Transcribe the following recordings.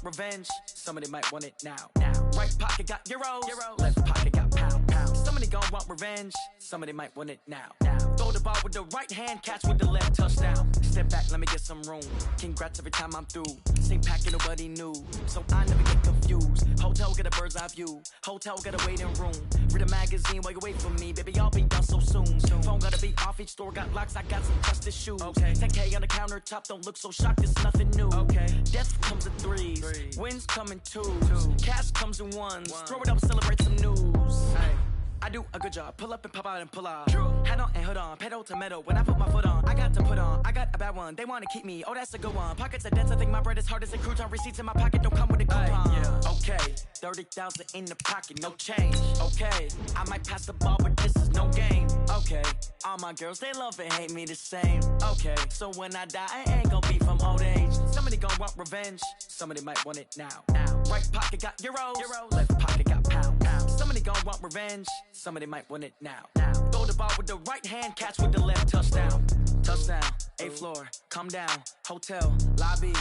revenge. Somebody might want it now. Right pocket got euros. Left pocket got pound. Somebody gon' want revenge. Somebody might want it now. Throw the ball with the right hand, catch with the left, touchdown. Step back, let me get some room. Congrats every time I'm through. Same packet, nobody knew, so I never get confused. Hotel get a bird's eye view. Hotel get a waiting room. Read a magazine while you wait for me, baby. I'll be done so soon. Phone gotta be off, each store got locks. I got some trusted shoes. 10K on the countertop, don't look so shocked. It's nothing new. Death comes in threes, wins come in twos, cash comes in ones. Throw it up, celebrate some news. I do a good job, pull up and pop out and pull out. Head on and hood on, pedal to metal. When I put my foot on, I got to put on. I got a bad one, they wanna keep me. Oh, that's a good one. Pockets are dense, I think my bread is hard as a crouton. Receipts in my pocket don't come with a coupon. Okay, 30,000 in the pocket, no change. Okay, I might pass the ball, but this is no game. Okay, all my girls, they love and hate me the same. Okay, so when I die, I ain't gon' be from old age. Somebody gon' want revenge, somebody might want it now. Right pocket got euros, left pocket got pound. Somebody gon' want revenge, somebody might want it now. Throw the ball with the right hand, catch with the left, touchdown. Touchdown, 8th floor, come down, hotel, lobby.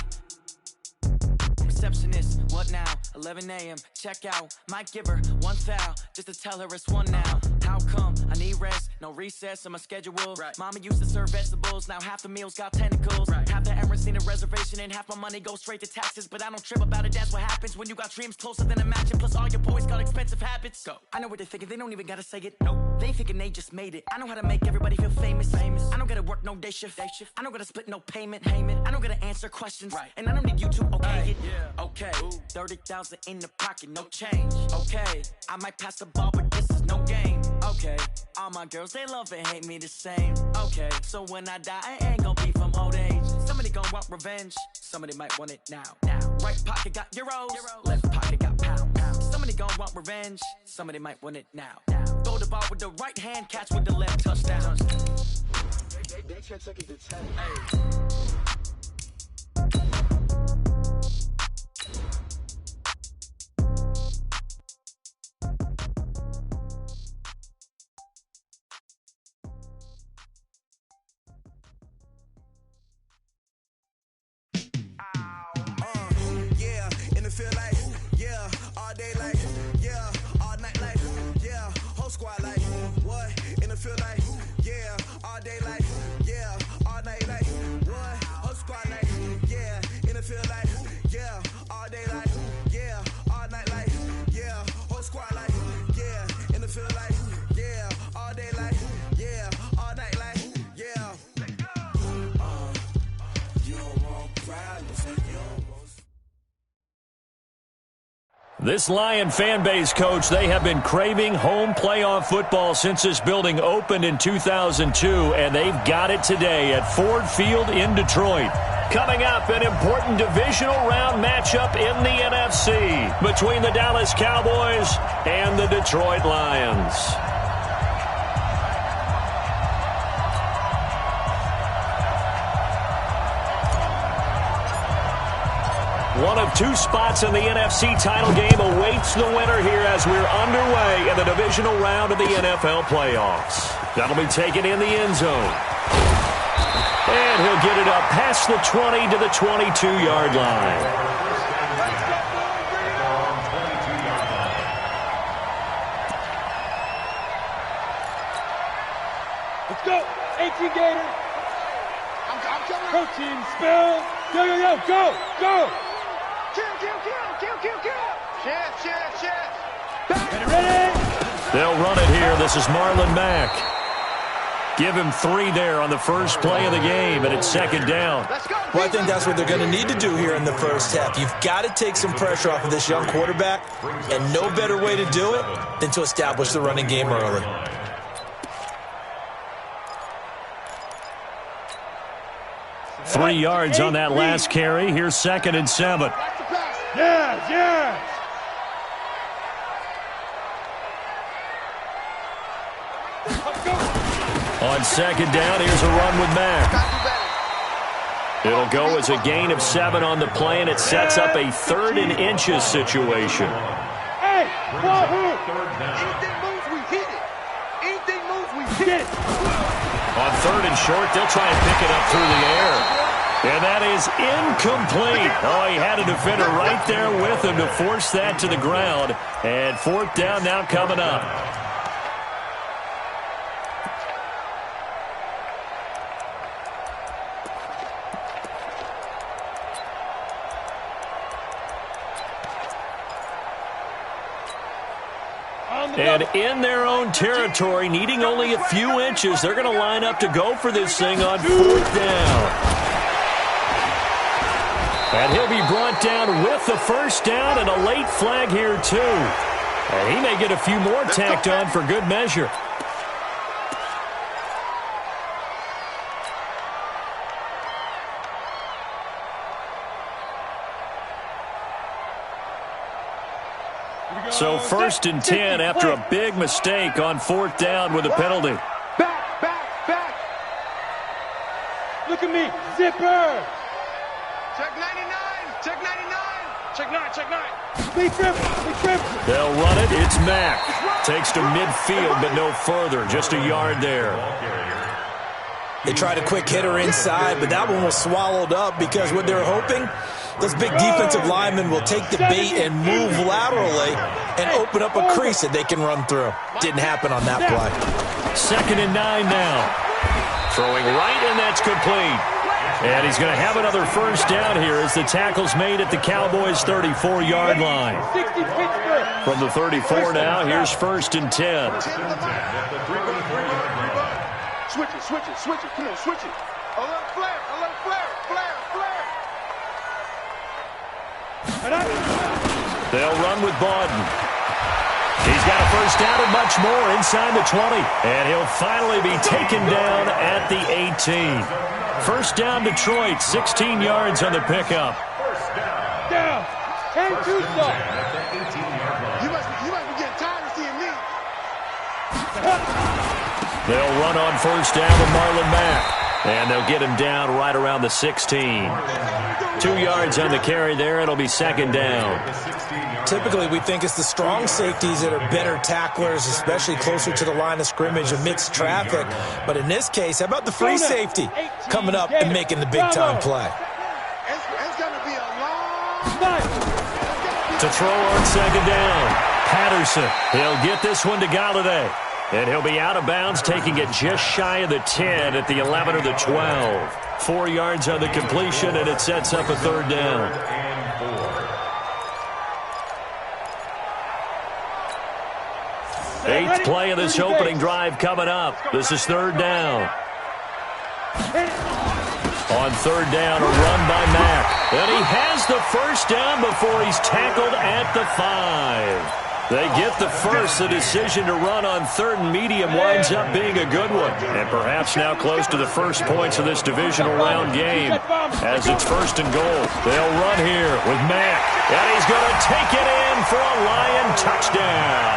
Receptionist, what now? 11 a.m. check out. Might give her one foul just to tell her it's one now. How come? I need rest, no recess in my schedule. Mama used to serve vegetables, now half the meals got tentacles. Half the Emirates need a reservation and half my money goes straight to taxes. But I don't trip about it, that's what happens when you got dreams closer than a matching. Plus all your boys got expensive habits. Go. I know what they're thinking, they don't even gotta say it. Nope. They thinking they just made it. I know how to make everybody feel famous. I don't gotta work no day shift. I don't gotta split no payment. I don't gotta answer questions. And I don't need you to okay it. Okay, 30,000 in the pocket, no change. Okay, I might pass the ball, but this is no game. Okay, all my girls, they love and hate me the same. Okay, so when I die, I ain't gon' be from old age. Somebody gon' want revenge, somebody might want it now. Right pocket got euros, left pocket got pound. Somebody gon' want revenge, somebody might want it now. Throw the ball with the right hand, catch with the left, touchdown. They can't take it to 10. Feel like, yeah, all day like, yeah, all night like, yeah, whole squad like, what, in the field like, yeah, all day like, yeah, all night like, what, whole squad like, yeah, in the field like, yeah, all day like, yeah, all night like, yeah, whole squad like, yeah, in the field like, yeah, all day like, yeah, all night like, yeah. You don't want problems, you don't want. This Lion fan base, Coach, they have been craving home playoff football since this building opened in 2002, and they've got it today at Ford Field in Detroit. Coming up, an important divisional round matchup in the NFC between the Dallas Cowboys and the Detroit Lions. One of two spots in the NFC title game awaits the winner here as we're underway in the divisional round of the NFL playoffs. That'll be taken in the end zone. And he'll get it up past the 20 to the 22-yard line. Let's go. 18 Gators. I'm coming. Protein spill. Yo, go. Kill. Ready? They'll run it here. This is Marlon Mack. Give him 3 there on the first play of the game, and it's second down. Well, I think that's what they're going to need to do here in the first half. You've got to take some pressure off of this young quarterback, and no better way to do it than to establish the running game early. Three yards on that last carry. Here's 2nd and 7. Yes. On second down, here's a run with Mack. It'll go as a gain of 7 on the play, and it sets up a 3rd and inches situation. Hey, anything moves, we hit it. On 3rd and short, they'll try and pick it up through the air. And that is incomplete. Oh, he had a defender right there with him to force that to the ground. And fourth down now coming up. And in their own territory, needing only a few inches, they're going to line up to go for this thing on fourth down. And he'll be brought down with the first down and a late flag here, too. And he may get a few more tacked on for good measure. So first and 10 after a big mistake on fourth down with a penalty. Back. Look at me. Zipper. Check 99. Check 99. Check 9. Be triple. They'll run it. It's Mack. Takes to midfield, but no further. Just a yard there. They tried a quick hitter inside, but that one was swallowed up because what they're hoping, those big defensive linemen will take the bait and move laterally and open up a crease that they can run through. Didn't happen on that play. 2nd and 9 now. Throwing right, and that's complete. And he's going to have another first down here as the tackle's made at the Cowboys' 34-yard line. From the 34 now, here's 1st and 10. Switch it. Come on, switch it. A little flare. They'll run with Bawden. He's got a first down and much more inside the 20. And he'll finally be taken down at the 18. First down, Detroit, 16 yards on the pickup. Down. And too soft. You must be getting tired of seeing me. They'll run on first down with Marlon Mack. And they'll get him down right around the 16. 2 yards on the carry there. It'll be 2nd down. Typically, we think it's the strong safeties that are better tacklers, especially closer to the line of scrimmage amidst traffic. But in this case, how about the free safety coming up and making the big-time play? It's going to be a long night. To throw on 2nd down, Patterson. He'll get this one to Galladay. And he'll be out of bounds, taking it just shy of the 10 at the 11 or the 12. 4 yards on the completion, and it sets up a 3rd down. Eighth play of this opening drive coming up. This is 3rd down. On 3rd down, a run by Mack. And he has the first down before he's tackled at the 5. They get the first. The decision to run on 3rd and medium winds up being a good one. And perhaps now close to the first points of this divisional round game as it's 1st and goal. They'll run here with Mack. And he's going to take it in for a Lion touchdown.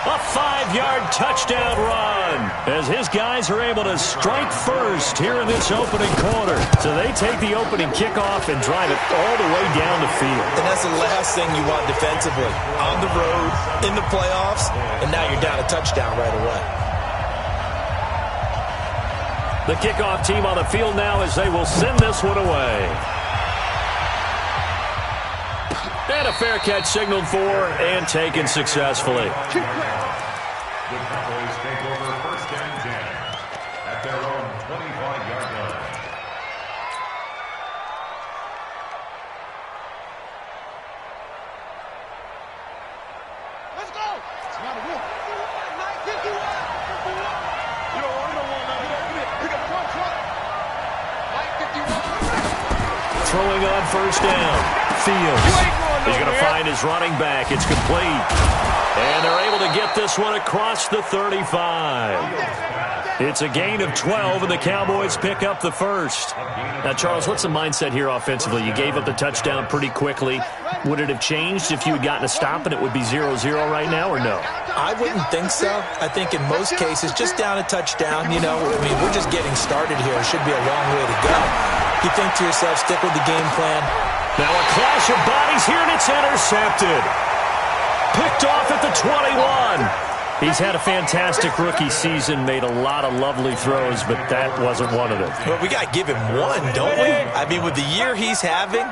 A 5-yard touchdown run as his guys are able to strike first here in this opening quarter. So they take the opening kickoff and drive it all the way down the field. And that's the last thing you want defensively. On the road, in the playoffs, and now you're down a touchdown right away. The kickoff team on the field now as they will send this one away. And a fair catch signaled for and taken successfully. The Cowboys take over 1st and 10 at their own 25-yard line. Let's go! It's not a win. 51! You don't want to pick up one truck. 51. Throwing on first down. Fields. He's going to find his running back. It's complete. And they're able to get this one across the 35. It's a gain of 12, and the Cowboys pick up the first. Now, Charles, what's the mindset here offensively? You gave up the touchdown pretty quickly. Would it have changed if you had gotten a stop and it would be 0-0 right now, or no? I wouldn't think so. I think in most cases, just down a touchdown, we're just getting started here. It should be a long way to go. You think to yourself, stick with the game plan. Now a clash of bodies here, and it's intercepted. Picked off at the 21. He's had a fantastic rookie season, made a lot of lovely throws, but that wasn't one of them. But we got to give him one, don't we? I mean, with the year he's having,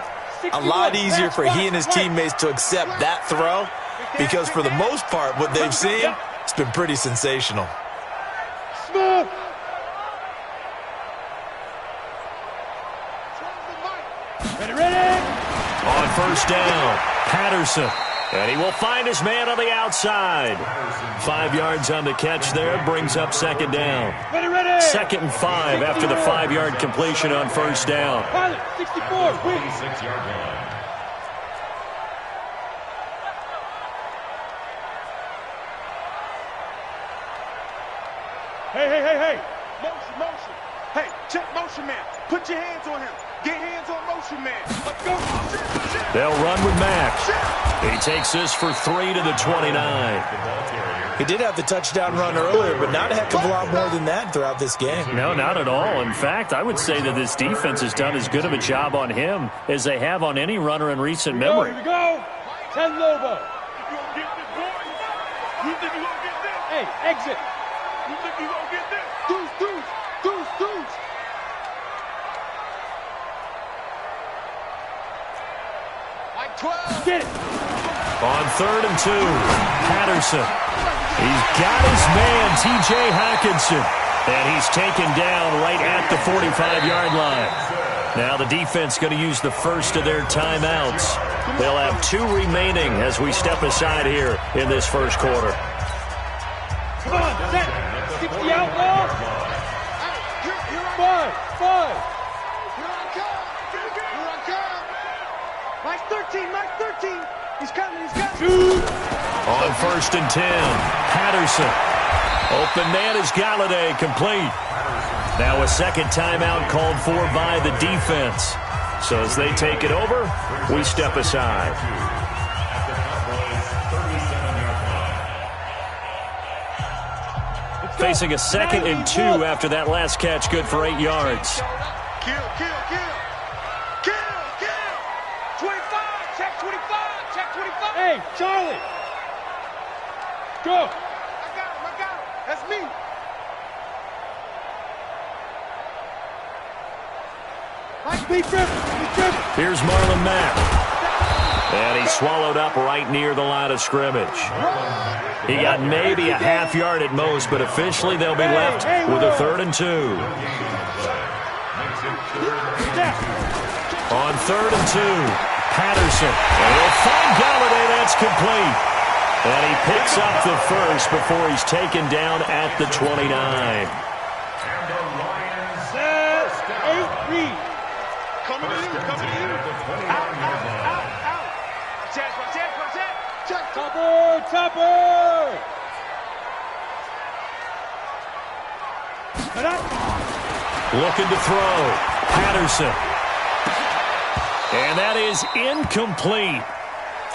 a lot easier for he and his teammates to accept that throw because for the most part, what they've seen, it's been pretty sensational. Smooth. Ready. On first down, Patterson. And he will find his man on the outside. 5 yards on the catch there, brings up second down. Ready. 2nd and 5 after the 5-yard completion on first down. Pilot, 64, win. 6-yard line. Hey. Motion. Hey, check motion man. Put your hands on him. Get hands on motion man. Let's go. They'll run with Mack. He takes this for 3 to the 29. He did have the touchdown run earlier, but not a heck of a lot more than that throughout this game. No, not at all. In fact, I would say that this defense has done as good of a job on him as they have on any runner in recent memory. Here we go. 10 Lobo. You think you're going to get this? Hey, exit. You think you're going to get this? Deuce. Like 12. Get it. On 3rd and 2, Patterson. He's got his man, T.J. Hockenson, and he's taken down right at the 45-yard line. Now the defense going to use the first of their timeouts. They'll have 2 remaining as we step aside here in this first quarter. Come on, set. 60 outlaw. Five. Here I come. Mike 13. He's coming. On 1st and 10, Patterson. Open man is Galladay, complete. Now a second timeout called for by the defense. So as they take it over, we step aside. Facing a 2nd and 2 after that last catch, good for 8 yards. Kill. 25. Check 25. Hey, Charlie. Go. I got him. That's me. Be driven. Here's Marlon Mack. And he swallowed up right near the line of scrimmage. He got maybe a half yard at most, but officially they'll be left with a 3rd and 2. On 3rd and 2, Patterson. And he'll find Galladay. That's complete. And he picks up the first before he's taken down at the 29. Coming to you. Out. Check. Topper. Looking to throw. Patterson. And that is incomplete.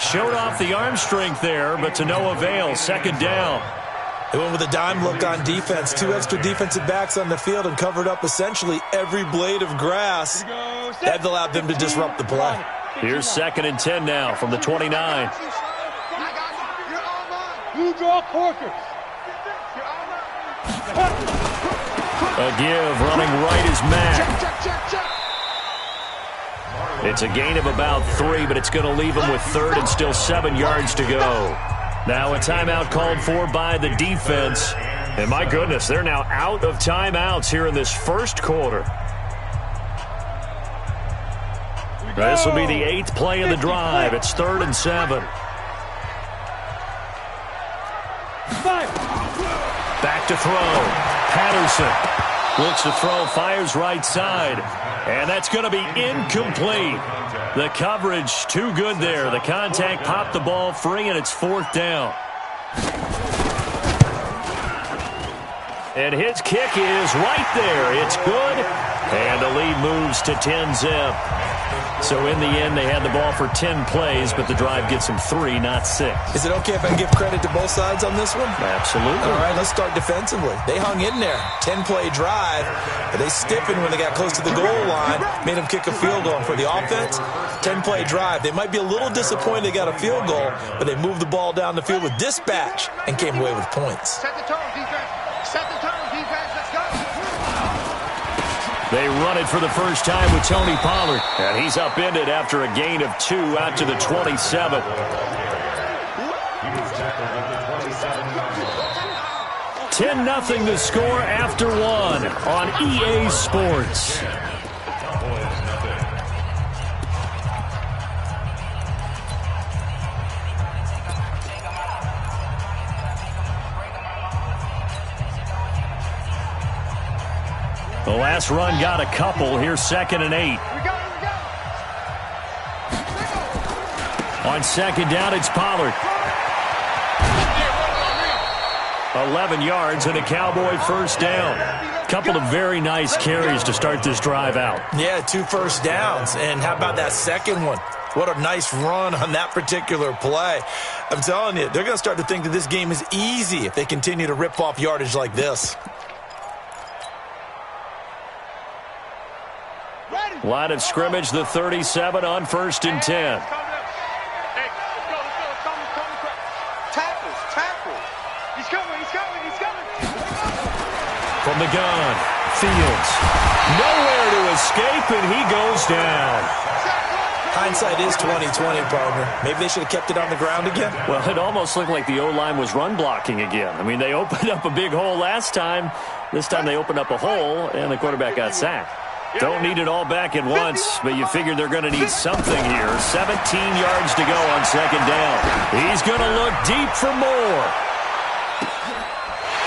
Showed off the arm strength there, but to no avail. 2nd down. They went with a dime look on defense. 2 extra defensive backs on the field and covered up essentially every blade of grass. That allowed them to disrupt the play. Here's 2nd and 10 now from the 29. You draw corkers. A give, running right is Mack. It's a gain of about 3, but it's going to leave him with 3rd and still 7 yards to go. Now a timeout called for by the defense. And my goodness, they're now out of timeouts here in this first quarter. This will be the 8th play of the drive. It's 3rd and 7. Back to throw. Patterson looks to throw, fires right side. And that's going to be incomplete. The coverage too good there. The contact popped the ball free, and it's 4th down. And his kick is right there. It's good. And the lead moves to 10-zip. So in the end, they had the ball for 10 plays, but the drive gets them 3, not 6. Is it okay if I give credit to both sides on this one? Absolutely. All right, let's start defensively. They hung in there. 10-play drive, but they stiffened when they got close to the goal line, made them kick a field goal. For the offense, 10-play drive. They might be a little disappointed they got a field goal, but they moved the ball down the field with dispatch and came away with points. Set the tone, defense. Set the tone, defense. Let's go. They run it for the first time with Tony Pollard. And he's upended after a gain of 2 out to the 27. 10-0 the score after 1 on EA Sports. The last run got a couple. Here's 2nd and 8. On 2nd down, it's Pollard. 11 yards and a Cowboy first down. Couple of very nice carries to start this drive out. Yeah, 2 first downs. And how about that second one? What a nice run on that particular play. I'm telling you, they're going to start to think that this game is easy if they continue to rip off yardage like this. Line of scrimmage, the 37 on 1st and 10. From the gun, Fields. Nowhere to escape, and he goes down. Hindsight is 20/20, partner. Maybe they should have kept it on the ground again. Well, it almost looked like the O-line was run blocking again. I mean, they opened up a big hole last time. This time they opened up a hole, and the quarterback got sacked. Don't need it all back at once, but you figure they're going to need something here. 17 yards to go on 2nd down. He's going to look deep for Moore.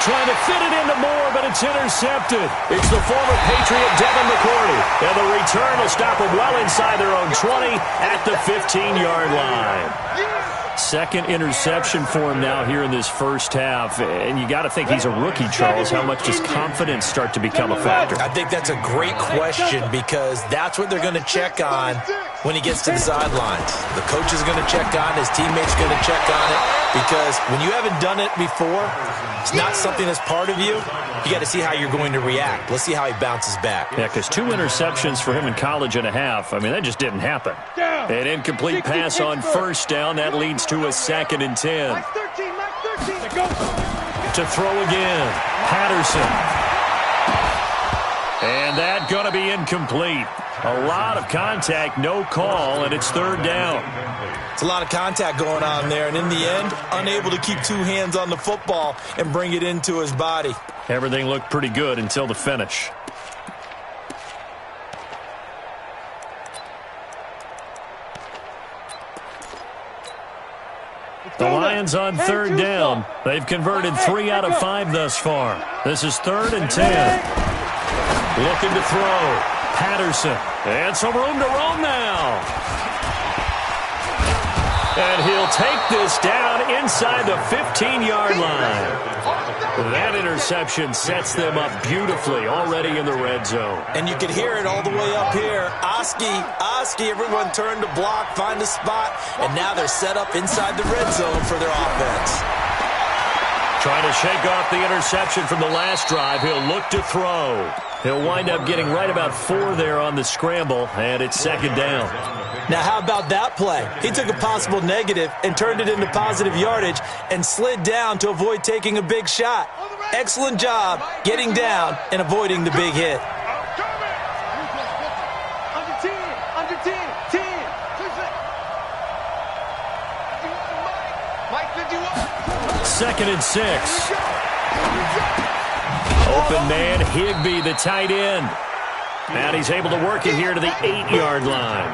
Trying to fit it into Moore, but it's intercepted. It's the former Patriot Devin McCourty. And the return will stop them well inside their own 20 at the 15-yard line. 2nd interception for him now here in this first half. And you got to think he's a rookie, Charles. How much does confidence start to become a factor? I think that's a great question because that's what they're going to check on when he gets to the sidelines. The coach is going to check on it. His teammates are going to check on it because when you haven't done it before, it's not something that's part of you. You got to see how you're going to react. Let's see how he bounces back. Yeah, because 2 interceptions for him in college and a half. I mean, that just didn't happen. An incomplete pass on 1st down. That leads to a 2nd and 10. To throw again. Patterson. And that going to be incomplete. A lot of contact, no call, and it's 3rd down. It's a lot of contact going on there, and in the end, unable to keep 2 hands on the football and bring it into his body. Everything looked pretty good until the finish. The Lions on 3rd down. They've converted 3 out of 5 thus far. This is 3rd and 10. Looking to throw. Patterson. And some room to roam now. And he'll take this down inside the 15-yard line. That interception sets them up beautifully already in the red zone. And you can hear it all the way up here. Oski, everyone turned to block, find a spot, and now they're set up inside the red zone for their offense. Trying to shake off the interception from the last drive. He'll look to throw. He'll wind up getting right about 4 there on the scramble, and it's 2nd down. Now, how about that play? He took a possible negative and turned it into positive yardage and slid down to avoid taking a big shot. Excellent job getting down and avoiding the big hit. Under 10. 2nd and 6. Open man, Higbee, the tight end. And he's able to work it here to the 8-yard line.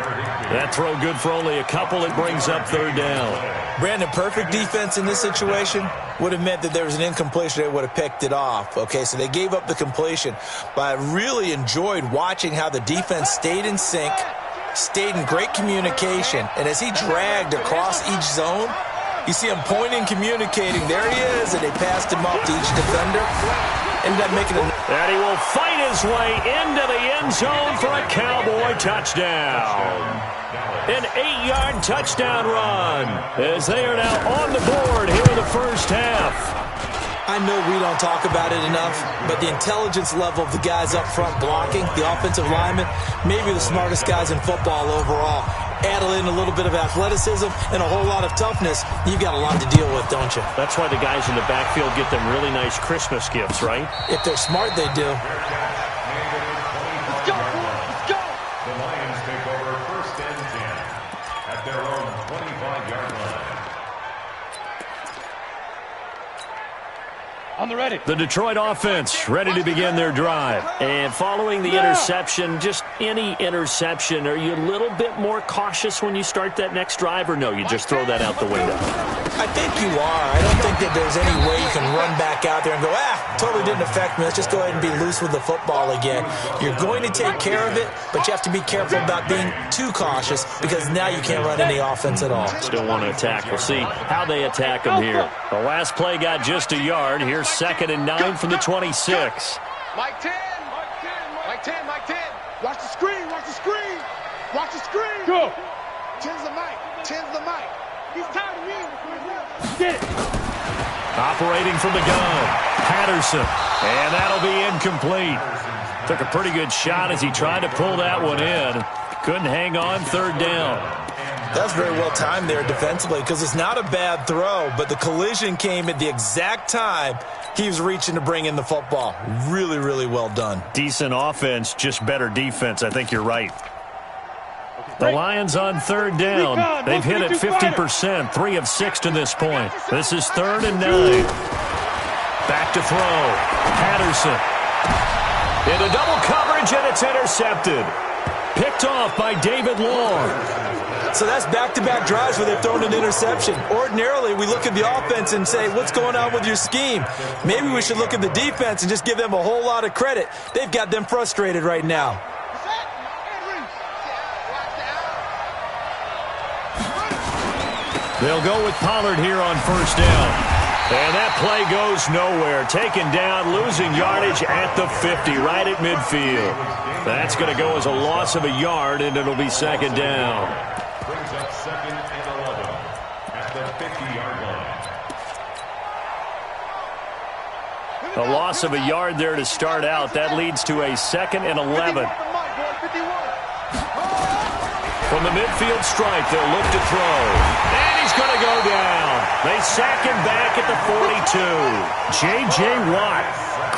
That throw good for only a couple. It brings up 3rd down. Brandon, perfect defense in this situation would have meant that there was an incompletion. They would have picked it off. Okay, so they gave up the completion. But I really enjoyed watching how the defense stayed in sync, stayed in great communication. And as he dragged across each zone, you see him pointing, communicating. There he is, and they passed him off to each defender. Ended up making a... And he will fight made his way into the end zone for a Cowboy touchdown. An 8-yard touchdown run as they are now on the board here in the first half. I know we don't talk about it enough, but the intelligence level of the guys up front blocking, the offensive linemen, maybe the smartest guys in football overall. Add in a little bit of athleticism and a whole lot of toughness, you've got a lot to deal with, don't you? That's why the guys in the backfield get them really nice Christmas gifts, right? If they're smart, they do. Let's go, let's go. The Lions take over first and 10 at their own 25-yard line. On the ready. The Detroit offense ready to begin their drive. And following the interception, just any interception, are you a little bit more cautious when you start that next drive, or no, you just throw that out the window? I think you are. I don't think that there's any way you can run back out there and go, totally didn't affect me. Let's just go ahead and be loose with the football again. You're going to take care of it, but you have to be careful about being too cautious because now you can't run any offense at all. Still want to attack. We'll see how they attack them here. The last play got just a yard. Here's 2nd and 9 from the 26. Mike 10. Mike 10. Mike 10. Watch the screen. Watch the screen. Watch the screen. Go. 10's the mic. 10's the mic. He's tired of me. Get it. Operating from the gun, Patterson. And that'll be incomplete. Took a pretty good shot as he tried to pull that one in. Couldn't hang on, 3rd down. That's very well timed there defensively because it's not a bad throw, but the collision came at the exact time he was reaching to bring in the football. Really, really well done. Decent offense, just better defense. I think you're right. The Lions on 3rd down. They've hit it 50%, 3 of 6 to this point. This is 3rd and 9. Back to throw. Patterson. Into double coverage, and it's intercepted. Picked off by David Long. So that's back-to-back drives where they've thrown an interception. Ordinarily, we look at the offense and say, what's going on with your scheme? Maybe we should look at the defense and just give them a whole lot of credit. They've got them frustrated right now. They'll go with Pollard here on 1st down. And that play goes nowhere. Taken down, losing yardage at the 50, right at midfield. That's going to go as a loss of a yard, and it'll be 2nd down. Brings up 2nd and 11 at the 50-yard line. A loss of a yard there to start out. That leads to a 2nd and 11. From the midfield stripe, they'll look to throw. And he's going to go down. They sack him back at the 42. J.J. Watt.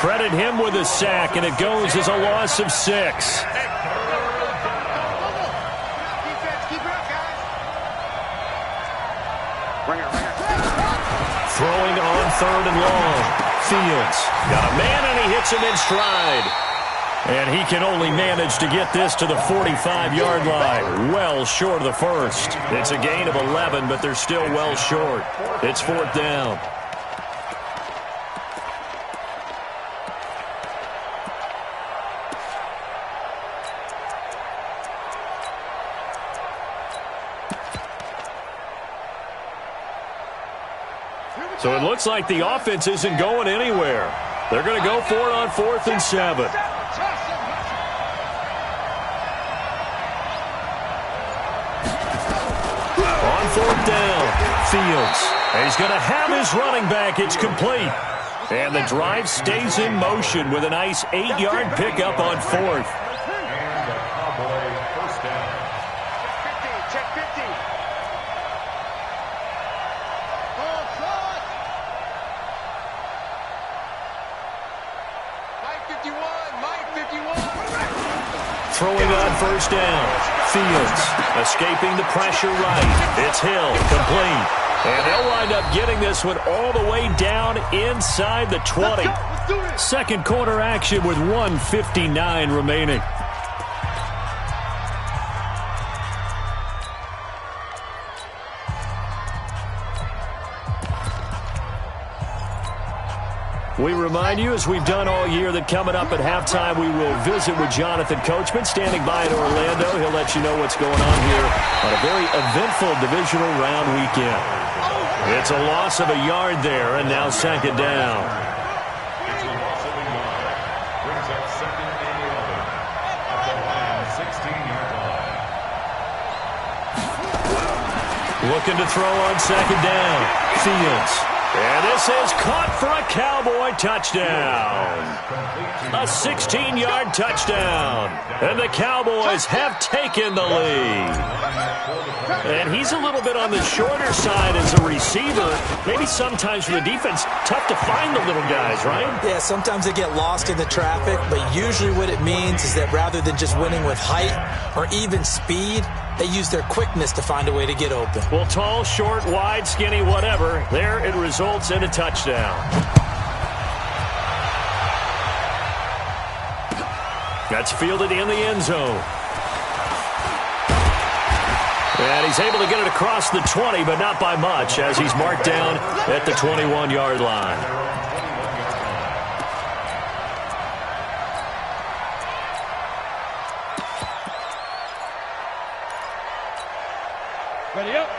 Credit him with a sack, and it goes as a loss of 6. Throwing on 3rd and long. Fields got a man, and he hits him in stride. And he can only manage to get this to the 45-yard line. Well short of the first. It's a gain of 11, but they're still well short. It's 4th down. So it looks like the offense isn't going anywhere. They're going to go for it on 4th and 7. On 4th down, Fields. And he's going to have his running back. It's complete. And the drive stays in motion with a nice 8-yard pickup on 4th. And the Cowboy first down. Check 50. Mike 51. Throwing on 1st down. Fields escaping the pressure right. It's Hill, complete. And they'll wind up getting this one all the way down inside the 20. Second quarter action with 1:59 remaining. We remind you, as we've done all year, that coming up at halftime, we will visit with Jonathan Coachman, standing by in Orlando. He'll let you know what's going on here on a very eventful divisional round weekend. It's a loss of a yard there, and now 2nd down. It's a loss of a yard. Brings up 2nd Looking to throw on second down. Fields. And this is caught for a Cowboy touchdown. A 16-yard touchdown. And the Cowboys have taken the lead. And he's a little bit on the shorter side as a receiver. Maybe sometimes for the defense, tough to find the little guys, right? Yeah, sometimes they get lost in the traffic, but usually what it means is that rather than just winning with height or even speed, they use their quickness to find a way to get open. Well, tall, short, wide, skinny, whatever, there it results in a touchdown. That's fielded in the end zone. And he's able to get it across the 20, but not by much, as he's marked down at the 21-yard line.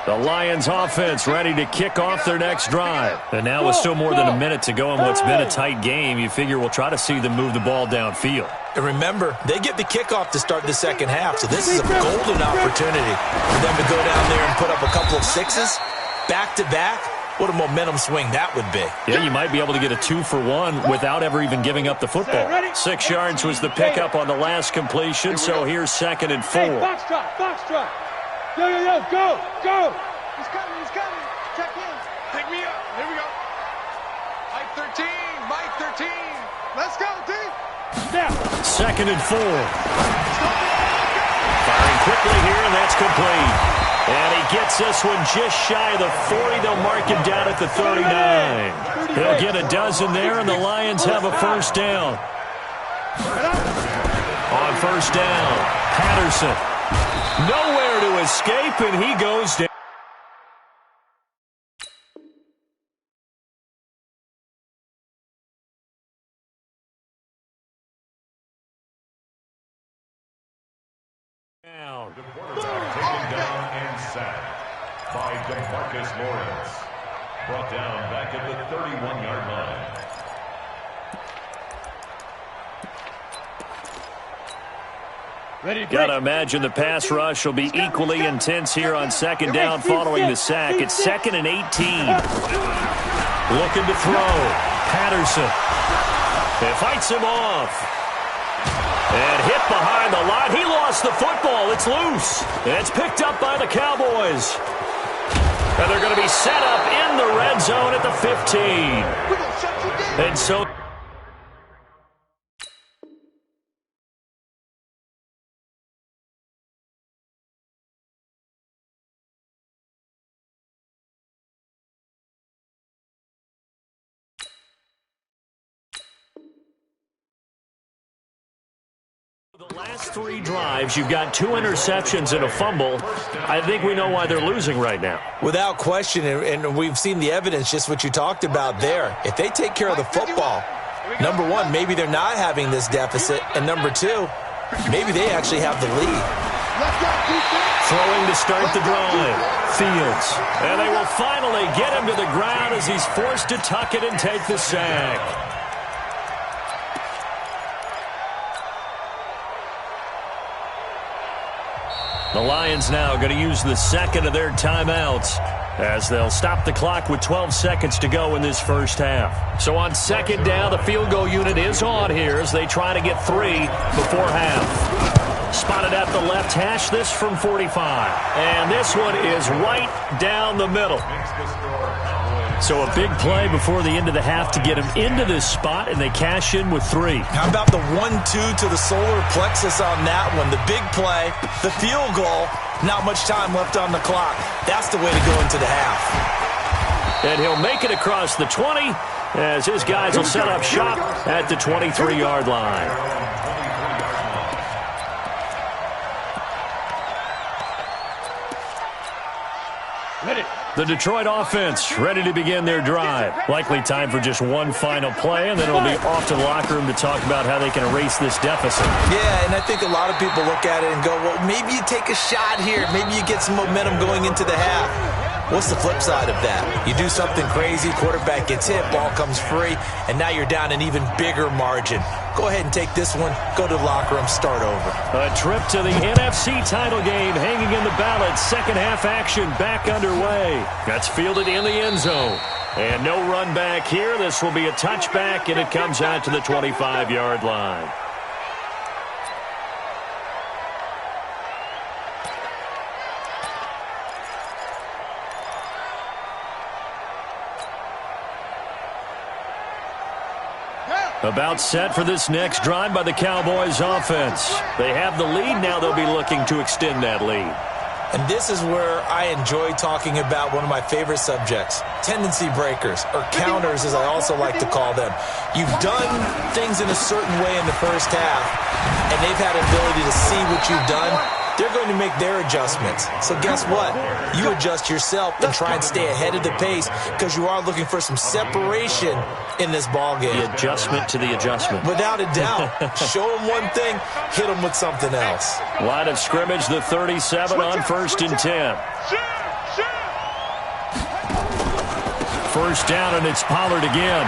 The Lions offense ready to kick off their next drive. And now with still more than a minute to go in what's been a tight game, you figure we'll try to see them move the ball downfield. And remember, they get the kickoff to start the second half, so this is a golden opportunity for them to go down there and put up a couple of sixes back-to-back. What a momentum swing that would be. Yeah, you might be able to get a 2-for-1 without ever even giving up the football. 6 yards was the pickup on the last completion, so here's 2nd and 4. Hey, box drop, box drop. Yo, go, go. He's coming. Check in. Pick me up. Here we go. Mike 13. Let's go, team. Now. 2nd and 4. Firing quickly here, and that's complete. And he gets this one just shy of the 40. They'll mark him down at the 39. He'll get a dozen there, and the Lions have a first down. On first down, Patterson. Nowhere to escape, and he goes down. The quarterback taken down and sacked by DeMarcus Lawrence. Brought down back at the 31-yard line. Got to imagine the pass rush will be equally intense here on second down following the sack. It's 2nd and 18. Looking to throw. Patterson. It fights him off. And hit behind the line. He lost the football. It's loose. And it's picked up by the Cowboys. And they're going to be set up in the red zone at the 15. And so... The last 3 drives, you've got 2 interceptions and a fumble. I think we know why they're losing right now. Without question, and we've seen the evidence, just what you talked about there. If they take care of the football, number one, maybe they're not having this deficit, and number 2, maybe they actually have the lead. Throwing to start the drive. Fields. And they will finally get him to the ground as he's forced to tuck it and take the sack. The Lions now going to use the second of their timeouts as they'll stop the clock with 12 seconds to go in this first half. So on second down, the field goal unit is on here as they try to get 3 before half. Spotted at the left hash, this from 45. And this one is right down the middle. So a big play before the end of the half to get him into this spot, and they cash in with 3. How about the 1-2 to the solar plexus on that one? The big play, the field goal, not much time left on the clock. That's the way to go into the half. And he'll make it across the 20 as his guys will set up shop at the 23-yard line. The Detroit offense ready to begin their drive. Likely time for just one final play, and then it'll be off to the locker room to talk about how they can erase this deficit. Yeah, and I think a lot of people look at it and go, well, maybe you take a shot here. Maybe you get some momentum going into the half. What's the flip side of that? You do something crazy, quarterback gets hit, ball comes free, and now you're down an even bigger margin. Go ahead and take this one, go to the locker room, start over. A trip to the NFC title game hanging in the balance. Second half action back underway. That's fielded in the end zone. And no run back here. This will be a touchback, and it comes out to the 25-yard line. About set for this next drive by the Cowboys offense. They have the lead. Now they'll be looking to extend that lead. And this is where I enjoy talking about one of my favorite subjects, tendency breakers, or counters as I also like to call them. You've done things in a certain way in the first half, and they've had the ability to see what you've done. They're going to make their adjustments. So guess what? You adjust yourself and try and stay ahead of the pace because you are looking for some separation in this ballgame. The adjustment to the adjustment. Without a doubt. Show them one thing, hit them with something else. Line of scrimmage, the 37 on 1st and 10. First down, and it's Pollard again.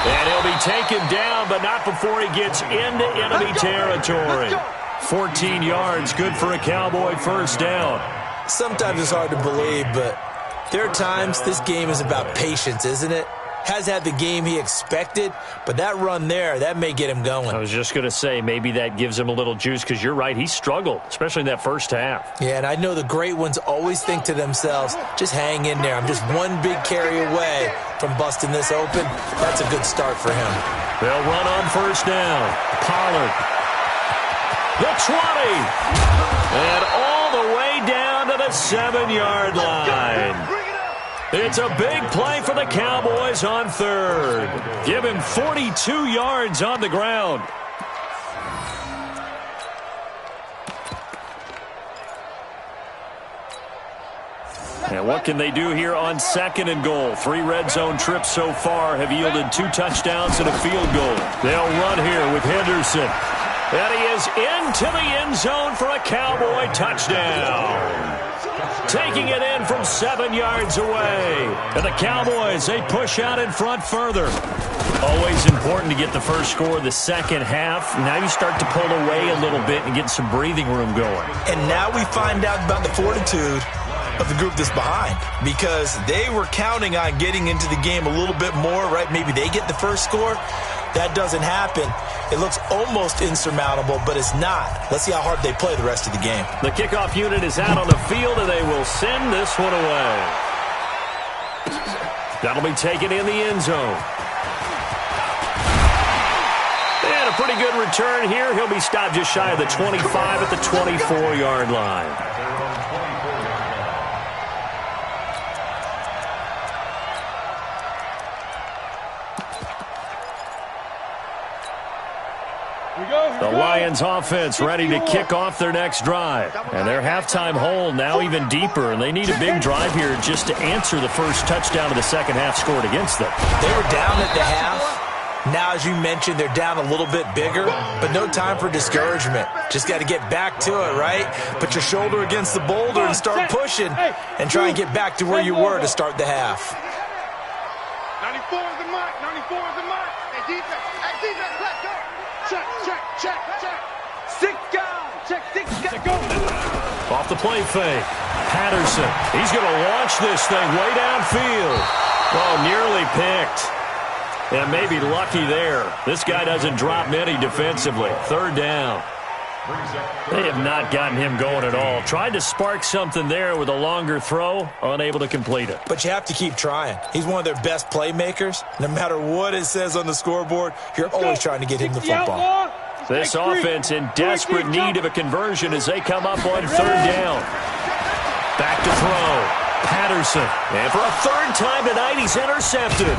And he'll be taken down, but not before he gets into enemy territory. 14 yards, good for a Cowboy first down. Sometimes it's hard to believe, but there are times this game is about patience, isn't it? Has had the game he expected, but that run there, that may get him going. I was just going to say, maybe that gives him a little juice because you're right, he struggled, especially in that first half. Yeah, and I know the great ones always think to themselves, just hang in there. I'm just one big carry away from busting this open. That's a good start for him. They'll run on first down. Pollard. The 20, and all the way down to the 7-yard line. It's a big play for the Cowboys on third. Give him 42 yards on the ground. And what can they do here on 2nd and goal? 3 red zone trips so far have yielded 2 touchdowns and a field goal. They'll run here with Henderson. And he is into the end zone for a Cowboy touchdown. Taking it in from 7 yards away. And the Cowboys, they push out in front further. Always important to get the first score of the second half. Now you start to pull away a little bit and get some breathing room going. And now we find out about the fortitude of the group that's behind, because they were counting on getting into the game a little bit more, right? Maybe they get the first score. That doesn't happen. It looks almost insurmountable, but it's not. Let's see how hard they play the rest of the game. The kickoff unit is out on the field, and they will send this one away. That'll be taken in the end zone. And a pretty good return here. He'll be stopped just shy of the 25 at the 24-yard line. The Lions offense ready to kick off their next drive. And their halftime hole now even deeper, and they need a big drive here just to answer the first touchdown of the second half scored against them. They were down at the half. Now, as you mentioned, they're down a little bit bigger, but no time for discouragement. Just got to get back to it, right? Put your shoulder against the boulder and start pushing and try and get back to where you were to start the half. 94 is the mark. 94 is the mark. Hey, defense. Hey, defense, let's go. Check. 6 guys. Check 6 guys. Go. Off the play fake. Patterson. He's going to launch this thing way downfield. Oh, nearly picked. And maybe lucky there. This guy doesn't drop many defensively. 3rd down. They have not gotten him going at all. Tried to spark something there with a longer throw, unable to complete it. But you have to keep trying. He's one of their best playmakers. No matter what it says on the scoreboard, you're always trying to get him the football. This offense in desperate need of a conversion as they come up on 3rd down. Back to throw. Patterson. And for a 3rd time tonight, he's intercepted.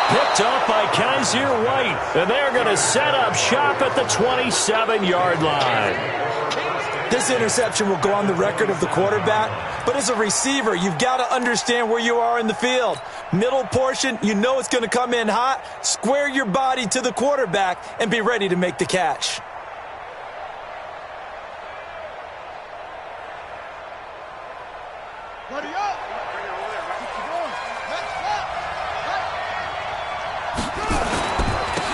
Picked up by Kaiser White. And they're going to set up shop at the 27-yard line. This interception will go on the record of the quarterback. But as a receiver, you've got to understand where you are in the field. Middle portion, you know it's going to come in hot. Square your body to the quarterback and be ready to make the catch. Buddy up.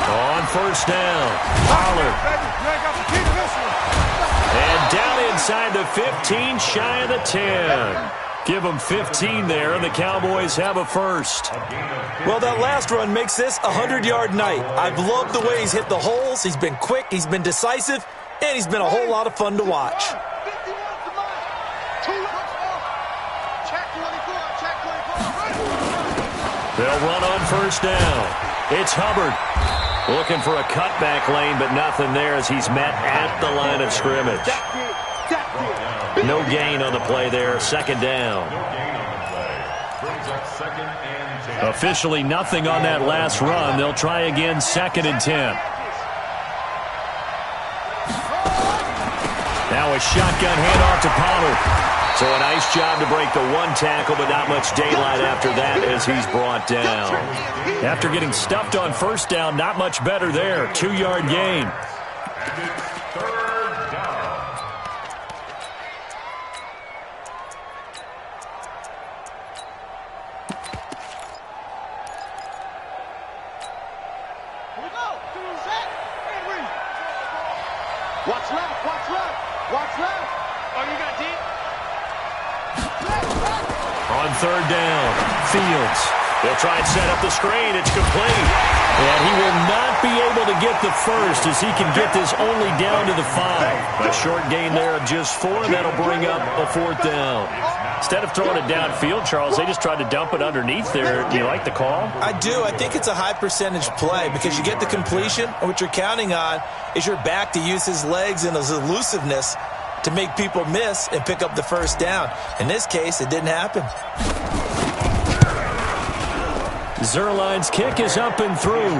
On first down, Pollard. And down inside the 15, shy of the 10. Give them 15 there, and the Cowboys have a first. Well, that last run makes this a 100-yard night. I've loved the way he's hit the holes. He's been quick, he's been decisive, and he's been a whole lot of fun to watch. They'll run on first down. It's Hubbard. Looking for a cutback lane, but nothing there as he's met at the line of scrimmage. No gain on the play there. Second down. Officially nothing on that last run. They'll try again, 2nd and 10. Now a shotgun handoff to Pollard. So a nice job to break the one tackle, but not much daylight after that as he's brought down. After getting stuffed on first down, not much better there. 2-yard gain. And it's 3rd down. Here we go. Set. And read. Watch left. Watch left. Watch left. Oh, you got deep? On 3rd down, Fields. They'll try and set up the screen. It's complete. And he will not be able to get the first as he can get this only down to the 5. A short gain there of just 4. That'll bring up a 4th down. Instead of throwing it downfield, Charles, they just tried to dump it underneath there. Do you like the call? I do. I think it's a high percentage play because you get the completion, and what you're counting on is your back to use his legs and his elusiveness to make people miss and pick up the first down. In this case, it didn't happen. Zerline's kick is up and through.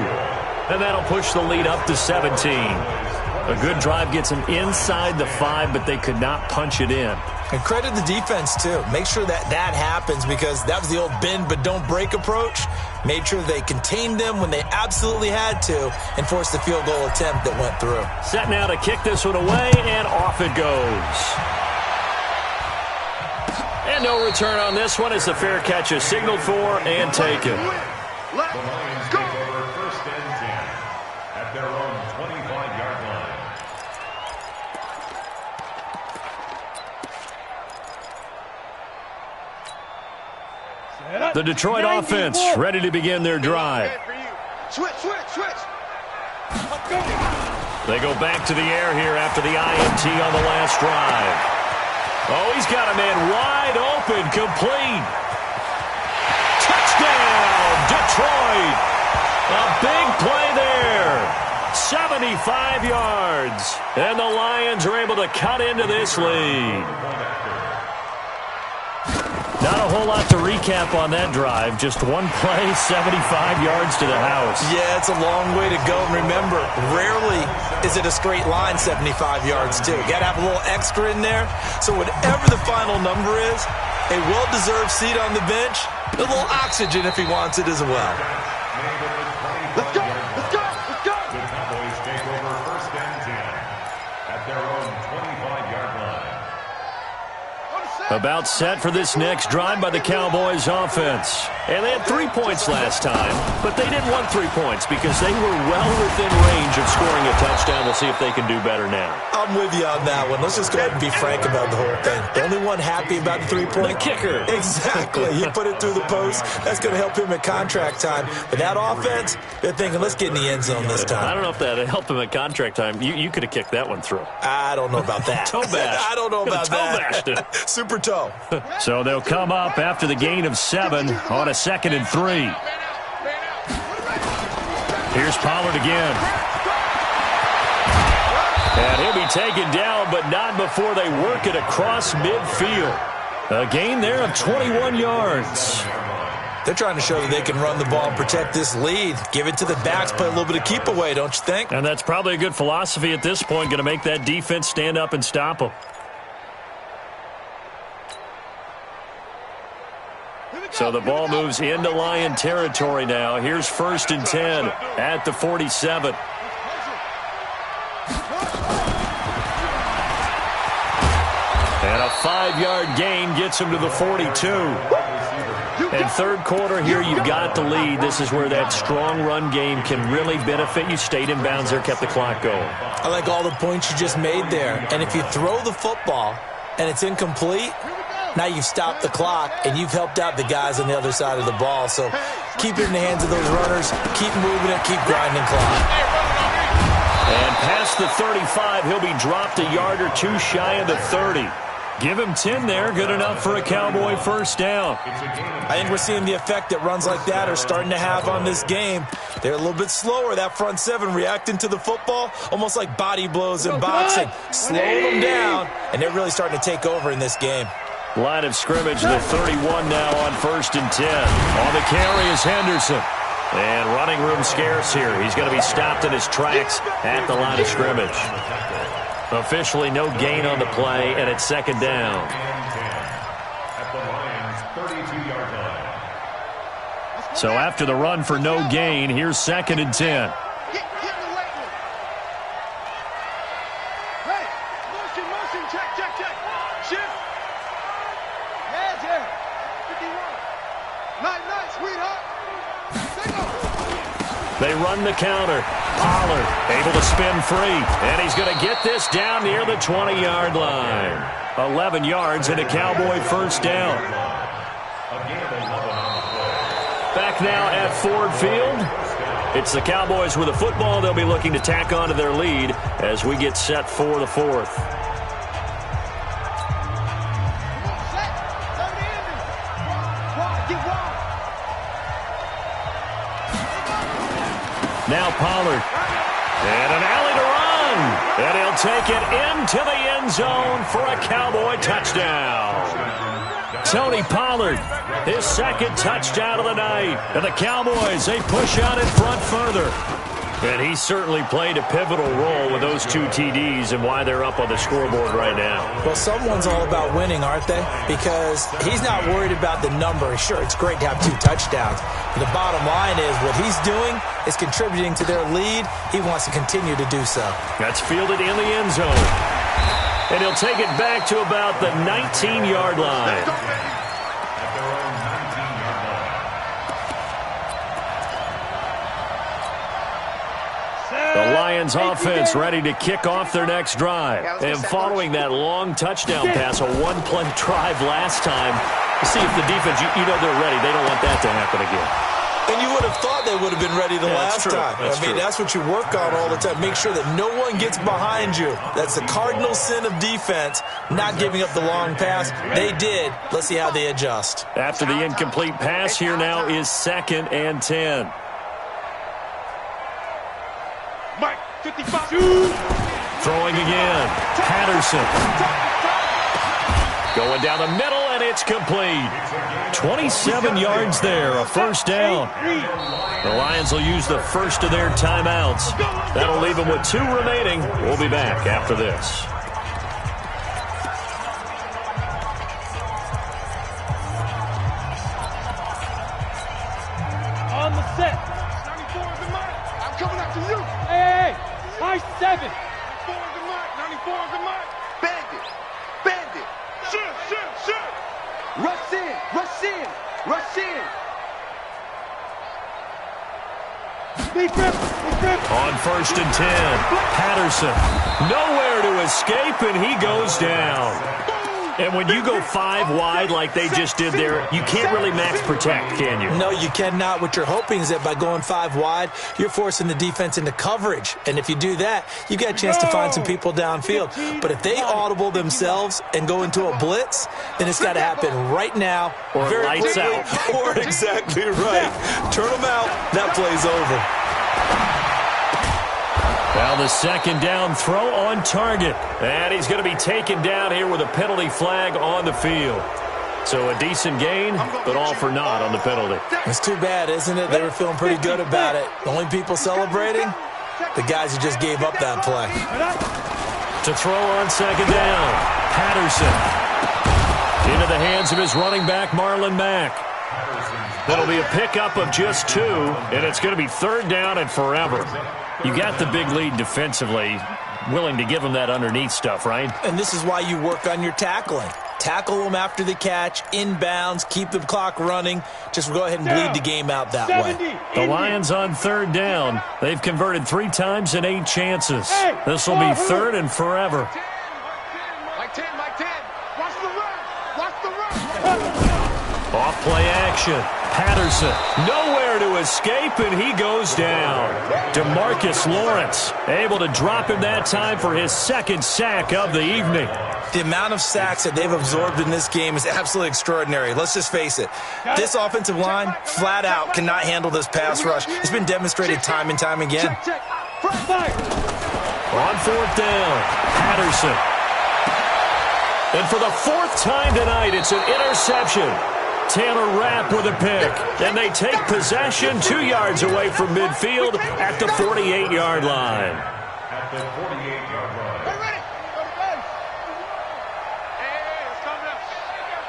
And that'll push the lead up to 17. A good drive gets them inside the 5, but they could not punch it in. And credit the defense, too. Make sure that happens because that was the old bend but don't break approach. Made sure they contained them when they absolutely had to and forced the field goal attempt that went through. Set now to kick this one away, and off it goes. And no return on this one as the fair catch is signaled for and taken. The Lions take over 1st and 10 at their own 25-yard line. The Detroit offense ready to begin their drive. Switch. They go back to the air here after the INT on the last drive. Oh, he's got a man wide open, complete. Touchdown, Detroit. A big play there. 75 yards. And the Lions are able to cut into this lead. Not a whole lot to recap on that drive. Just one play, 75 yards to the house. Yeah, it's a long way to go. And remember, rarely is it a straight line 75 yards, too. You got to have a little extra in there. So whatever the final number is, a well-deserved seat on the bench, a little oxygen if he wants it as well. Let's go. The Cowboys take over 1st and 10 at their own 25-yard line. About set for this next drive by the Cowboys offense. And they had 3 points last time, but they didn't want 3 points because they were well within range of scoring a touchdown. We'll see if they can do better now. I'm with you on that one. Let's just go ahead and be frank about the whole thing. The only one happy about the 3-point. The kicker. Exactly. He put it through the post. That's going to help him at contract time. But that offense, they're thinking, let's get in the end zone this time. I don't know if that helped him at contract time. You could have kicked that one through. I don't know about that. Toe bash. I don't know about that. Toe bashed it. Super toe. So they'll come up after the gain of 7 on a 2nd and 3. Here's Pollard again. And he'll be taken down, but not before they work it across midfield. A gain there of 21 yards. They're trying to show that they can run the ball and protect this lead. Give it to the backs, play a little bit of keep away, don't you think? And that's probably a good philosophy at this point, going to make that defense stand up and stop them. So the ball moves into Lion territory now. Here's 1st and 10 at the 47. And a 5-yard gain gets him to the 42. And third quarter here, you've got the lead. This is where that strong run game can really benefit you. Stayed in bounds there, kept the clock going. I like all the points you just made there. And if you throw the football and it's incomplete, now you've stopped the clock and you've helped out the guys on the other side of the ball. So keep it in the hands of those runners. Keep moving it. Keep grinding clock. And past the 35, he'll be dropped a yard or two shy of the 30. Give him 10 there. Good enough for a Cowboy first down. I think we're seeing the effect that runs like that are starting to have on this game. They're a little bit slower, that front seven, reacting to the football, almost like body blows in boxing. Slowing them down, and they're really starting to take over in this game. Line of scrimmage, the 31 now on 1st and 10. On the carry is Henderson. And running room scarce here. He's going to be stopped in his tracks at the line of scrimmage. Officially no gain on the play, and it's 2nd down. At the Lions' 32-yard line. So after the run for no gain, here's 2nd and 10. They run the counter. Pollard able to spin free. And he's going to get this down near the 20-yard line. 11 yards and a Cowboy first down. Back now at Ford Field. It's the Cowboys with the football. They'll be looking to tack on to their lead as we get set for the 4th. Now Pollard. And an alley to run. And he'll take it into the end zone for a Cowboy touchdown. Tony Pollard, his 2nd touchdown of the night. And the Cowboys, they push out in front further. And he certainly played a pivotal role with those 2 TDs and why they're up on the scoreboard right now. Well, someone's all about winning, aren't they? Because he's not worried about the number. Sure, it's great to have 2 touchdowns. But the bottom line is what he's doing is contributing to their lead. He wants to continue to do so. That's fielded in the end zone. And he'll take it back to about the 19-yard line. The Lions offense ready to kick off their next drive. And following that long touchdown pass, a 1-play drive last time, see if the defense, you know they're ready. They don't want that to happen again. And you would have thought they would have been ready the last time. That's what you work on all the time. Make sure that no one gets behind you. That's the cardinal sin of defense, not giving up the long pass. They did. Let's see how they adjust. After the incomplete pass, here now is 2nd and 10. Mike, 55. Throwing again. Patterson. Going down the middle, and it's complete. 27 yards there, a first down. The Lions will use the first of their timeouts. That'll leave them with 2 remaining. We'll be back after this. On the set. 94 is the mark. I'm coming after you. Hey, high 7. 94 is the mark. 94 is the mark. Bandit. Bandit. Shoot. Rush in. Deep rip. On 1st and 10, Patterson. Nowhere to escape, and he goes down. And when you go 5 wide like they just did there, you can't really max protect, can you? No, you cannot. What you're hoping is that by going 5 wide, you're forcing the defense into coverage. And if you do that, you get a chance to find some people downfield. But if they audible themselves and go into a blitz, then it's got to happen right now. Or very lights quickly, out. Or exactly right. Turn them out. That play's over. Well, the 2nd down throw on target. And he's going to be taken down here with a penalty flag on the field. So a decent gain, but all for naught on the penalty. It's too bad, isn't it? They were feeling pretty good about it. The only people celebrating, the guys who just gave up that play. To throw on 2nd down, Patterson. Into the hands of his running back, Marlon Mack. That'll be a pickup of just 2, and it's going to be 3rd down and forever. You got the big lead defensively, willing to give them that underneath stuff, right? And this is why you work on your tackling. tackle them after the catch, inbounds, keep the clock running. Just go ahead and bleed the game out that way. The Lions on third down. They've converted 3 times in 8 chances. This will be third and forever. Like 10. Watch the run. Watch the run. Off play action. Patterson nowhere to escape, and he goes down. DeMarcus Lawrence able to drop him that time for his 2nd sack of the evening. The amount of sacks that they've absorbed in this game is absolutely extraordinary. Let's just face it. This offensive line, flat out, cannot handle this pass rush. It's been demonstrated time and time again. On 4th down, Patterson. And for the 4th time tonight, it's an interception. Taylor Rapp with a pick. And they take possession 2 yards away from midfield at the 48-yard line. At the 48-yard line. Hey, ready? Go to base. Hey, it's coming up.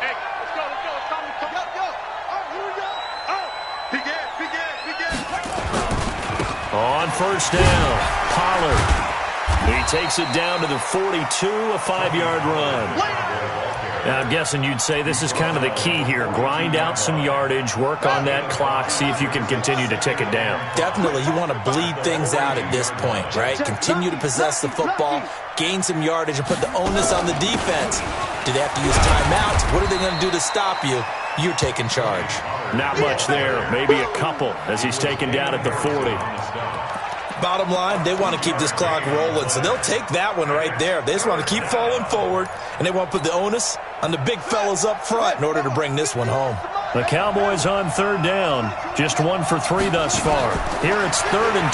Hey, let's go. It's coming. Go. Oh, here we go. Oh, begin. On 1st down, Pollard. He takes it down to the 42, a 5-yard run. Now, I'm guessing you'd say this is kind of the key here. Grind out some yardage, work on that clock, see if you can continue to tick it down. Definitely, you want to bleed things out at this point, right? Continue to possess the football, gain some yardage, and put the onus on the defense. Do they have to use timeouts? What are they going to do to stop you? You're taking charge. Not much there. Maybe a couple as he's taken down at the 40. Bottom line, they want to keep this clock rolling, so they'll take that one right there. They just want to keep falling forward, and they want to put the onus on the big fellas up front in order to bring this one home. The Cowboys on 3rd down. Just 1 for 3 thus far. Here it's 3rd and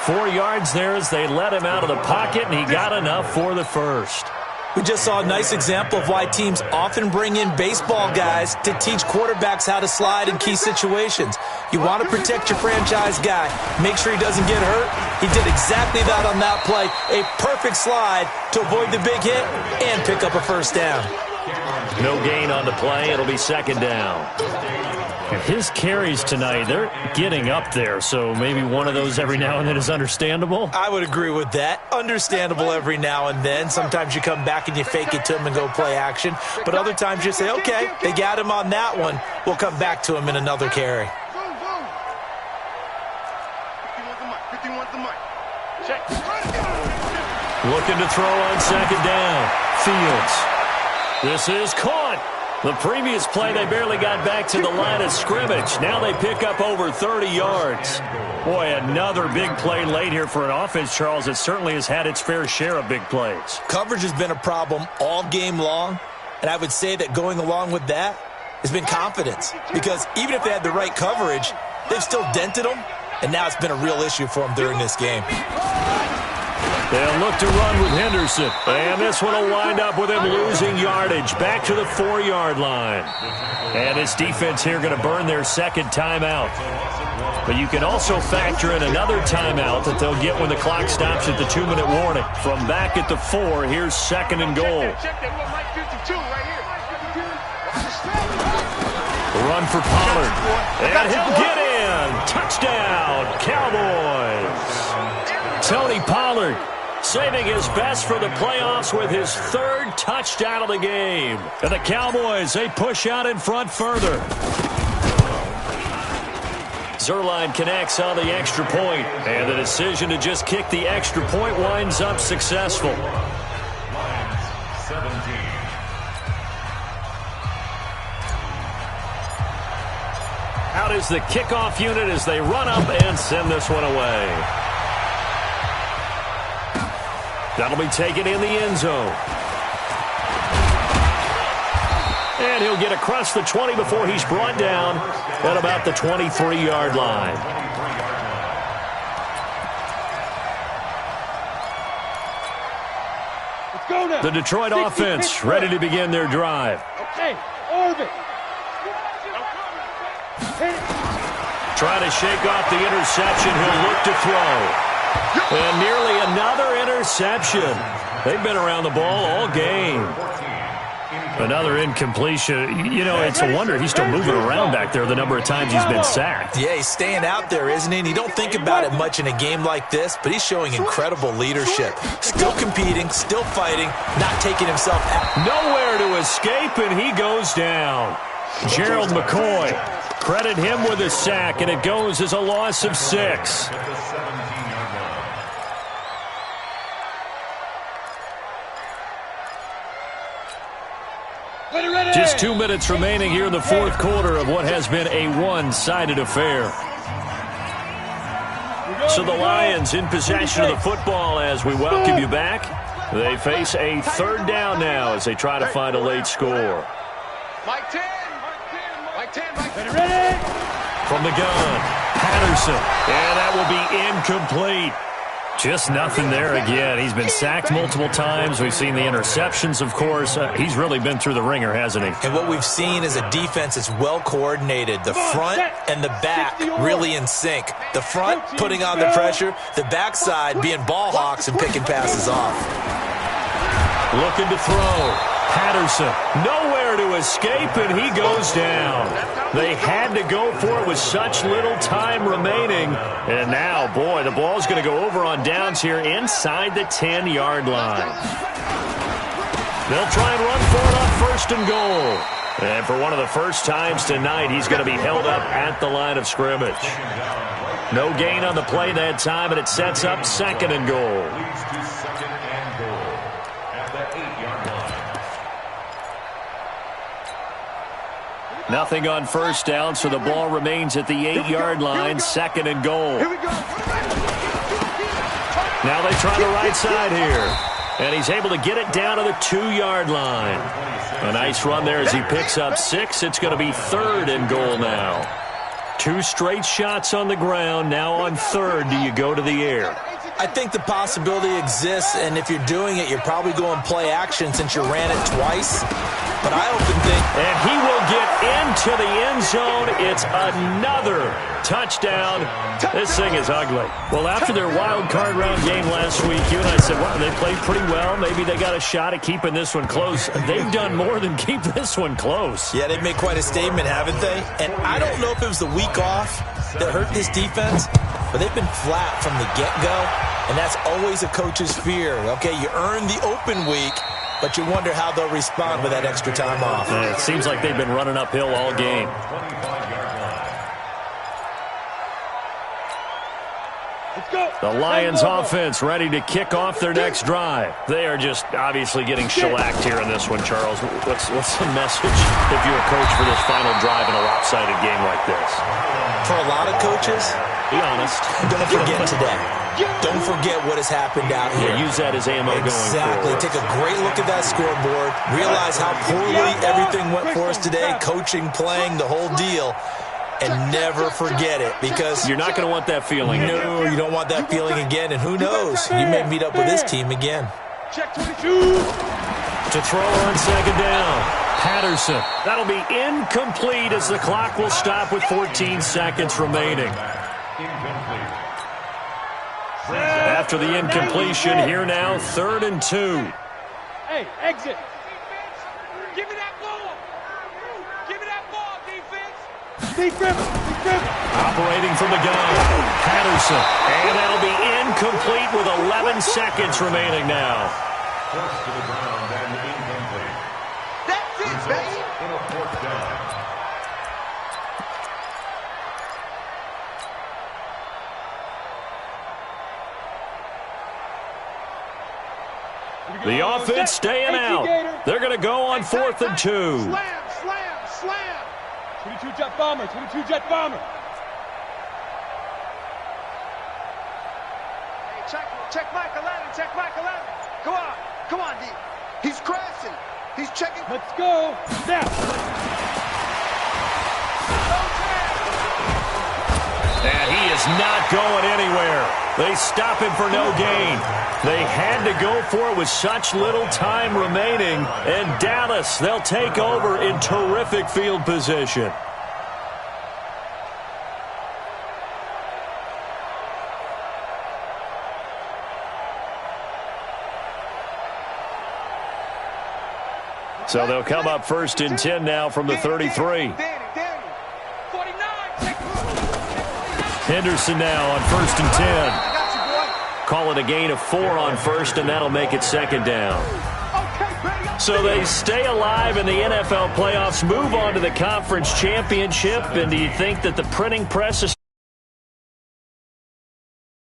2. 4 yards there as they let him out of the pocket, and he got enough for the 1st. We just saw a nice example of why teams often bring in baseball guys to teach quarterbacks how to slide in key situations. You want to protect your franchise guy. Make sure he doesn't get hurt. He did exactly that on that play. A perfect slide to avoid the big hit and pick up a 1st down. No gain on the play. It'll be 2nd down. His carries tonight, they're getting up there, so maybe one of those every now and then is understandable. I would agree with that. Understandable every now and then. Sometimes you come back and you fake it to him and go play action. But other times you say, okay, they got him on that one. We'll come back to him in another carry. 51's the mic. Check. Looking to throw on 2nd down. Fields. This is caught. The previous play, they barely got back to the line of scrimmage. Now they pick up over 30 yards. Boy, another big play late here for an offense, Charles, that certainly has had its fair share of big plays. Coverage has been a problem all game long, and I would say that going along with that has been confidence. Because even if they had the right coverage, they've still dented them, and now it's been a real issue for them during this game. They'll look to run with Henderson. And this one will wind up with him losing yardage back to the 4-yard line. And his defense here going to burn their 2nd timeout. But you can also factor in another timeout that they'll get when the clock stops at the 2-minute warning. From back at the 4, here's 2nd and goal. Run for Pollard. And he'll get in. Touchdown, Cowboys. Tony Pollard saving his best for the playoffs with his 3rd touchdown of the game. And the Cowboys, they push out in front further. Zerline connects on the extra point, and the decision to just kick the extra point winds up successful. Lions 17. Out is the kickoff unit as they run up and send this one away. That'll be taken in the end zone. And he'll get across the 20 before he's brought down at about the 23-yard line. Let's go now. The Detroit offense ready to begin their drive. Hey, orbit. Trying to shake off the interception. He'll look to throw. And nearly another interception. They've been around the ball all game. Another incompletion. You know, it's a wonder he's still moving around back there the number of times he's been sacked. Yeah, he's staying out there, isn't he? And you don't think about it much in a game like this, but he's showing incredible leadership. Still competing, still fighting, not taking himself out. Nowhere to escape, and he goes down. Gerald McCoy, credit him with a sack, and it goes as a loss of 6. Just 2 minutes remaining here in the fourth quarter of what has been a one-sided affair. So the Lions in possession of the football as we welcome you back. They face a third down now as they try to find a late score. Mike 10. Mike 10. Mike 10. Ready? From the gun, Patterson, and that will be incomplete. Just nothing there again. He's been sacked multiple times. We've seen the interceptions, of course. He's really been through the ringer, hasn't he? And what we've seen is a defense that's well coordinated. The front and the back really in sync. The front putting on the pressure, the backside being ball hawks and picking passes off. Looking to throw. Patterson, nowhere to escape, and he goes down. They had to go for it with such little time remaining. And now, boy, the ball's going to go over on downs here inside the 10-yard line. They'll try and run for it on first and goal. And for one of the first times tonight, he's going to be held up at the line of scrimmage. No gain on the play that time, and it sets up second and goal. Nothing on first down, so the ball remains at the 8-yard line, second and goal. Now they try the right side here, and he's able to get it down to the 2-yard line. A nice run there as he picks up 6. It's going to be third and goal now. 2 straight shots on the ground. Now on third, do you go to the air? I think the possibility exists, and if you're doing it, you're probably going play action since you ran it twice. But I often think... And he will get into the end zone. It's another touchdown. This thing is ugly. Well, after their wild card round game last week, you and I said, well, they played pretty well. Maybe they got a shot at keeping this one close. They've done more than keep this one close. Yeah, they've made quite a statement, haven't they? And I don't know if it was the week off that hurt this defense, but they've been flat from the get-go, and that's always a coach's fear. Okay, you earn the open week, but you wonder how they'll respond with that extra time off. It seems like they've been running uphill all game. The Lions offense ready to kick off their next drive. They are just obviously getting shellacked here in this one, Charles. What's the message if you're a coach for this final drive in a lopsided game like this? For a lot of coaches, be honest. Don't forget today. Don't forget what has happened out here. Yeah, use that as ammo going forward. Exactly. Take a great look at that scoreboard. Realize how poorly everything went for us today. Coaching, playing, the whole deal. And never forget it, because you're not going to want that feeling. No, you don't want that feeling again. And who knows? You may meet up with this team again. Check 22. To throw on second down. Patterson. That'll be incomplete as the clock will stop with 14 seconds remaining. After the incompletion, here now, 3rd and 2. Hey, exit. Give me that ball. Give me that ball, defense. Deep grip. Deep grip. Operating from the gun, Patterson. And that'll be incomplete with 11 seconds remaining now. First to the ground and incomplete. That's it, baby. In a 4th down. The offense staying out. They're going to go on 4th and 2. Slam, slam, slam. 22 jet bomber. 22 jet bomber. Hey, check Mike 11. Check Mike 11. Come on, D. He's crashing. He's checking. Let's go. Now. And he is not going anywhere. They stop him for no gain. They had to go for it with such little time remaining. And Dallas, they'll take over in terrific field position. So they'll come up 1st and 10 now from the 33. Henderson now on 1st and 10. Call it a gain of 4 on 1st, and that'll make it 2nd down. So they stay alive in the NFL playoffs, move on to the conference championship, and do you think that the printing press is